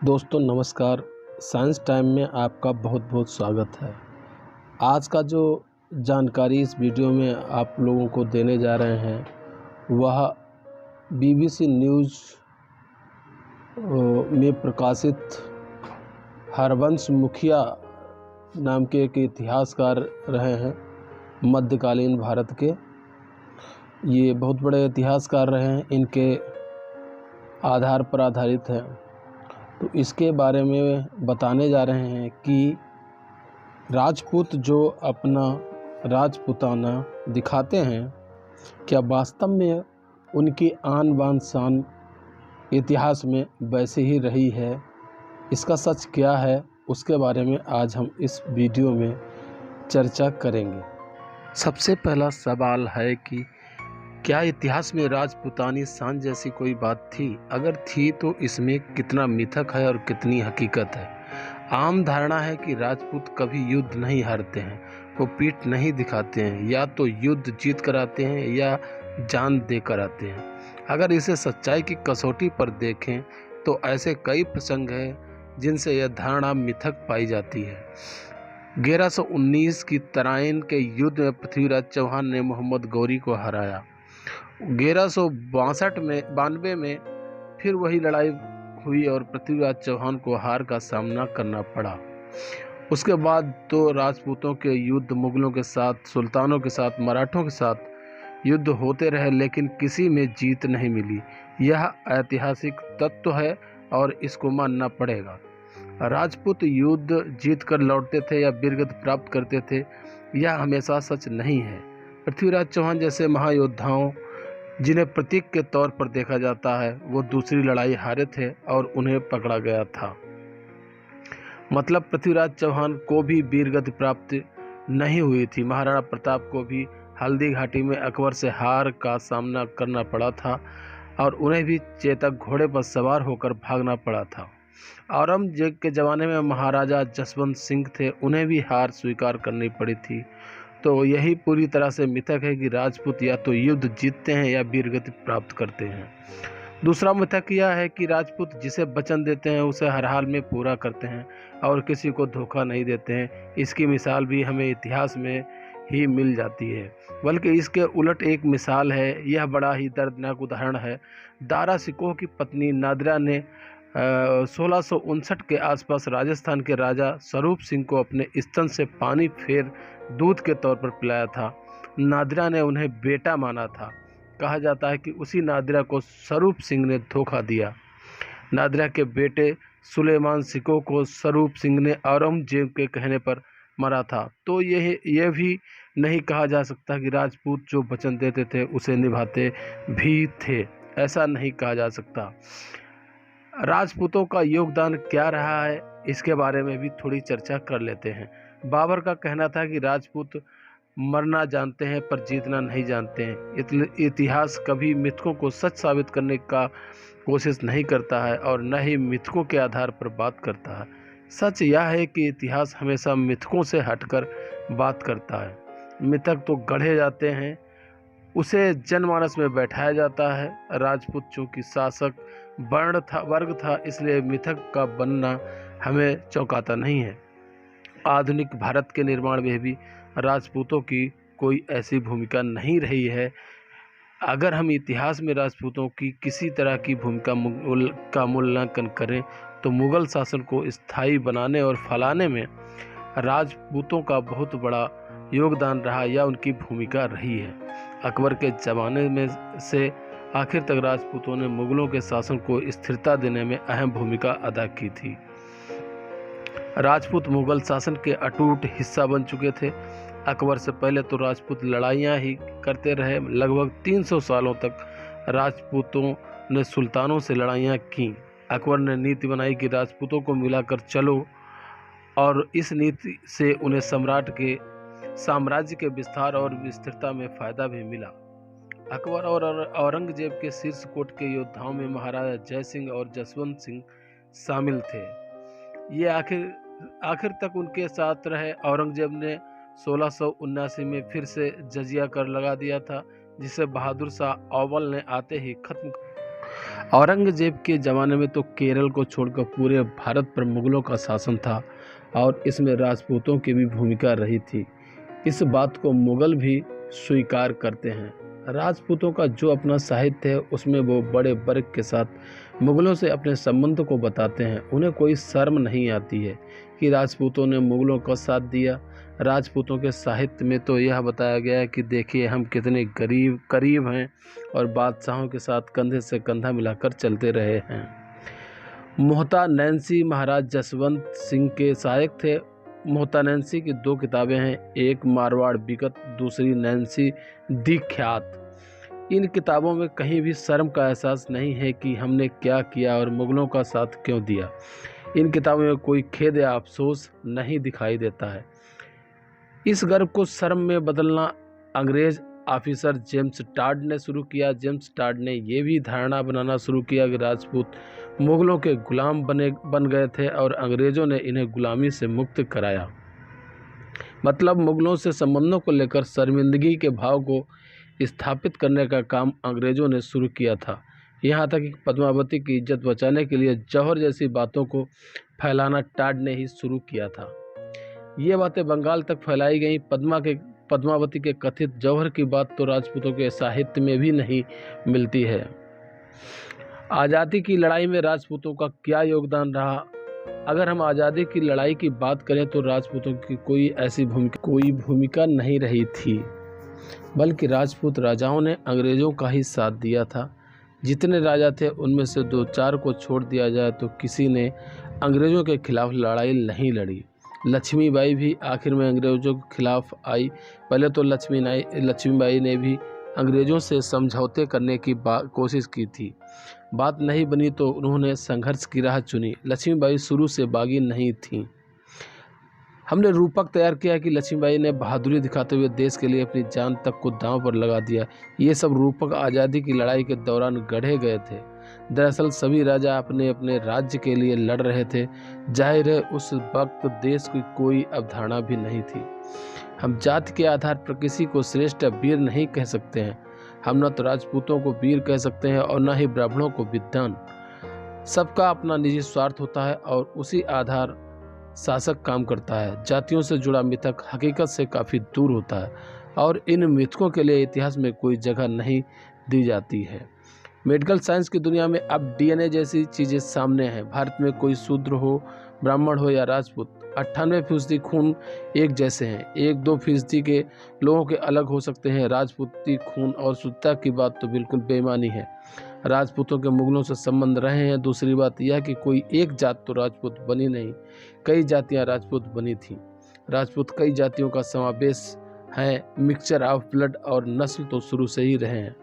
दोस्तों नमस्कार। Science time में आपका बहुत बहुत स्वागत है। आज का जो जानकारी इस वीडियो में आप लोगों को देने जा रहे हैं वह बीबीसी न्यूज़ में प्रकाशित हरवंश मुखिया नाम के एक इतिहासकार रहे हैं मध्यकालीन भारत के। ये बहुत बड़े इतिहासकार रहे हैं, इनके आधार पर आधारित है। तो इसके बारे में बताने जा रहे हैं कि राजपूत जो अपना राजपुताना दिखाते हैं, क्या वास्तव में उनकी आन बान शान इतिहास में वैसे ही रही है? इसका सच क्या है, उसके बारे में आज हम इस वीडियो में चर्चा करेंगे। सबसे पहला सवाल है कि क्या इतिहास में राजपुतानी शान जैसी कोई बात थी? अगर थी तो इसमें कितना मिथक है और कितनी हकीकत है? आम धारणा है कि राजपूत कभी युद्ध नहीं हारते हैं, वो पीठ नहीं दिखाते हैं, या तो युद्ध जीत कर आते हैं या जान दे कर आते हैं। अगर इसे सच्चाई की कसौटी पर देखें तो ऐसे कई प्रसंग हैं जिनसे यह धारणा मिथक पाई जाती है। 1119 की तराइन के युद्ध में पृथ्वीराज चौहान ने मोहम्मद गौरी को हराया। 1192 में फिर वही लड़ाई हुई और पृथ्वीराज चौहान को हार का सामना करना पड़ा। उसके बाद तो राजपूतों के युद्ध मुगलों के साथ, सुल्तानों के साथ, मराठों के साथ युद्ध होते रहे, लेकिन किसी में जीत नहीं मिली। यह ऐतिहासिक तत्व है और इसको मानना पड़ेगा। राजपूत युद्ध जीत कर लौटते थे या वीरगति प्राप्त करते थे, यह हमेशा सच नहीं है। पृथ्वीराज चौहान जैसे महायोद्धाओं जिन्हें प्रतीक के तौर पर देखा जाता है, वो दूसरी लड़ाई हारे थे और उन्हें पकड़ा गया था। मतलब पृथ्वीराज चौहान को भी वीरगति प्राप्त नहीं हुई थी। महाराणा प्रताप को भी हल्दी घाटी में अकबर से हार का सामना करना पड़ा था और उन्हें भी चेतक घोड़े पर सवार होकर भागना पड़ा था। औरंगजेब के ज़माने में महाराजा जसवंत सिंह थे, उन्हें भी हार स्वीकार करनी पड़ी थी। तो यही पूरी तरह से मिथक है कि राजपूत या तो युद्ध जीतते हैं या वीरगति प्राप्त करते हैं। दूसरा मिथक यह है कि राजपूत जिसे वचन देते हैं उसे हर हाल में पूरा करते हैं और किसी को धोखा नहीं देते हैं। इसकी मिसाल भी हमें इतिहास में ही मिल जाती है। बल्कि इसके उलट एक मिसाल है, यह बड़ा ही दर्दनाक उदाहरण है। दारा सिकोह की पत्नी नादिरा ने 1659 के आसपास राजस्थान के राजा स्वरूप सिंह को अपने स्तन से पानी फेर दूध के तौर पर पिलाया था। नादिरा ने उन्हें बेटा माना था। कहा जाता है कि उसी नादिरा को स्वरूप सिंह ने धोखा दिया। नादिरा के बेटे सुलेमान सिकोह को स्वरूप सिंह ने औरंगजेब के कहने पर मारा था। तो यह भी नहीं कहा जा सकता कि राजपूत जो वचन देते थे उसे निभाते भी थे। ऐसा नहीं कहा जा सकता। राजपूतों का योगदान क्या रहा है, इसके बारे में भी थोड़ी चर्चा कर लेते हैं। बाबर का कहना था कि राजपूत मरना जानते हैं पर जीतना नहीं जानते हैं। इतिहास कभी मिथकों को सच साबित करने का कोशिश नहीं करता है और न ही मिथकों के आधार पर बात करता है। सच यह है कि इतिहास हमेशा मिथकों से हटकर बात करता है। मिथक तो गढ़े जाते हैं, उसे जनमानस में बैठाया जाता है। राजपूत चूंकि शासक वर्ग था, इसलिए मिथक का बनना हमें चौंकाता नहीं है। आधुनिक भारत के निर्माण में भी राजपूतों की कोई ऐसी भूमिका नहीं रही है। अगर हम इतिहास में राजपूतों की किसी तरह की भूमिका का मूल्यांकन करें तो मुगल शासन को स्थायी बनाने और फैलाने में राजपूतों का बहुत बड़ा योगदान रहा या उनकी भूमिका रही है। अकबर के ज़माने में से आखिर तक राजपूतों ने मुगलों के शासन को स्थिरता देने में अहम भूमिका अदा की थी। राजपूत मुगल शासन के अटूट हिस्सा बन चुके थे। अकबर से पहले तो राजपूत लड़ाइयाँ ही करते रहे। लगभग 300 सालों तक राजपूतों ने सुल्तानों से लड़ाइयाँ की। अकबर ने नीति बनाई कि राजपूतों को मिलाकर चलो और इस नीति से उन्हें साम्राज्य के विस्तार और विस्तृतता में फ़ायदा भी मिला। अकबर और औरंगजेब के शीर्षकोट के योद्धाओं में महाराजा जय सिंह और जसवंत सिंह शामिल थे। ये आखिर तक उनके साथ रहे। औरंगजेब ने 1679 में फिर से जजिया कर लगा दिया था, जिसे बहादुर शाह अव्वल ने आते ही खत्म औरंगजेब के ज़माने में तो केरल को छोड़कर पूरे भारत पर मुग़लों का शासन था और इसमें राजपूतों की भी भूमिका रही थी। इस बात को मुग़ल भी स्वीकार करते हैं। राजपूतों का जो अपना साहित्य है उसमें वो बड़े वर्ग के साथ मुग़लों से अपने संबंध को बताते हैं। उन्हें कोई शर्म नहीं आती है कि राजपूतों ने मुग़लों का साथ दिया। राजपूतों के साहित्य में तो यह बताया गया है कि देखिए हम कितने करीब हैं और बादशाहों के साथ कंधे से कंधा मिलाकर चलते रहे हैं। मोहता नैन्सी महाराज जसवंत सिंह के सहायक थे। मोहता नैन्सी की 2 किताबें हैं, एक मारवाड़ विगत, दूसरी नैन्सी दीख्यात। इन किताबों में कहीं भी शर्म का एहसास नहीं है कि हमने क्या किया और मुग़लों का साथ क्यों दिया। इन किताबों में कोई खेद या अफसोस नहीं दिखाई देता है। इस गर्व को शर्म में बदलना अंग्रेज ऑफिसर जेम्स टॉड ने शुरू किया। जेम्स टॉड ने यह भी धारणा बनाना शुरू किया कि राजपूत मुग़लों के गुलाम बन गए थे और अंग्रेज़ों ने इन्हें गुलामी से मुक्त कराया। मतलब मुग़लों से संबंधों को लेकर शर्मिंदगी के भाव को स्थापित करने का काम अंग्रेज़ों ने शुरू किया था। यहाँ तक कि पद्मावती की इज्जत बचाने के लिए जौहर जैसी बातों को फैलाना टॉड ने ही शुरू किया था। ये बातें बंगाल तक फैलाई गईं। पद्मावती के कथित जौहर की बात तो राजपूतों के साहित्य में भी नहीं मिलती है। आज़ादी की लड़ाई में राजपूतों का क्या योगदान रहा? अगर हम आज़ादी की लड़ाई की बात करें तो राजपूतों की कोई भूमिका नहीं रही थी, बल्कि राजपूत राजाओं ने अंग्रेज़ों का ही साथ दिया था। जितने राजा थे उनमें से 2-4 को छोड़ दिया जाए तो किसी ने अंग्रेज़ों के खिलाफ लड़ाई नहीं लड़ी। लक्ष्मीबाई भी आखिर में अंग्रेज़ों के खिलाफ आई। पहले तो लक्ष्मीबाई ने भी अंग्रेज़ों से समझौते करने की कोशिश की थी। बात नहीं बनी तो उन्होंने संघर्ष की राह चुनी। लक्ष्मीबाई शुरू से बागी नहीं थीं। हमने रूपक तैयार किया कि लक्ष्मीबाई ने बहादुरी दिखाते हुए देश के लिए अपनी जान तक को दांव पर लगा दिया। ये सब रूपक आज़ादी की लड़ाई के दौरान गढ़े गए थे। दरअसल सभी राजा अपने अपने राज्य के लिए लड़ रहे थे। जाहिर है उस वक्त देश की कोई अवधारणा भी नहीं थी। हम जाति के आधार पर किसी को श्रेष्ठ या वीर नहीं कह सकते हैं। हम न तो राजपूतों को वीर कह सकते हैं और न ही ब्राह्मणों को विद्वान। सबका अपना निजी स्वार्थ होता है और उसी आधार शासक काम करता है। जातियों से जुड़ा मिथक हकीकत से काफ़ी दूर होता है और इन मिथकों के लिए इतिहास में कोई जगह नहीं दी जाती है। मेडिकल साइंस की दुनिया में अब डीएनए जैसी चीज़ें सामने हैं। भारत में कोई शूद्र हो, ब्राह्मण हो या राजपूत, 98% खून एक जैसे हैं। 1-2% के लोगों के अलग हो सकते हैं। राजपूती खून और शुद्धता की बात तो बिल्कुल बेईमानी है। राजपूतों के मुग़लों से संबंध रहे हैं। दूसरी बात यह कि कोई एक जात तो राजपूत बनी नहीं, कई जातियां राजपूत बनी थीं। राजपूत कई जातियों का समावेश है। मिक्सचर ऑफ ब्लड और नस्ल तो शुरू से ही रहे हैं।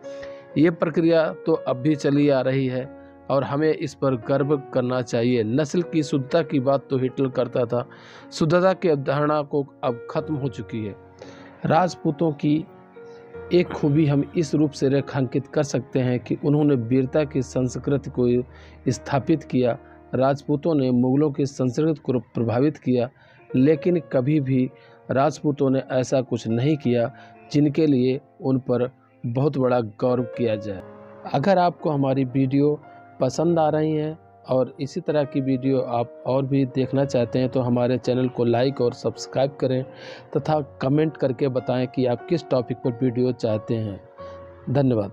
ये प्रक्रिया तो अब भी चली आ रही है और हमें इस पर गर्व करना चाहिए। नस्ल की शुद्धता की बात तो हिटलर करता था। शुद्धता की अवधारणा को अब खत्म हो चुकी है। राजपूतों की एक खूबी हम इस रूप से रेखांकित कर सकते हैं कि उन्होंने वीरता की संस्कृति को स्थापित किया। राजपूतों ने मुग़लों की संस्कृति को प्रभावित किया, लेकिन कभी भी राजपूतों ने ऐसा कुछ नहीं किया जिनके लिए उन पर बहुत बड़ा गौरव किया जाए। अगर आपको हमारी वीडियो पसंद आ रही हैं और इसी तरह की वीडियो आप और भी देखना चाहते हैं तो हमारे चैनल को लाइक और सब्सक्राइब करें तथा कमेंट करके बताएं कि आप किस टॉपिक पर वीडियो चाहते हैं। धन्यवाद।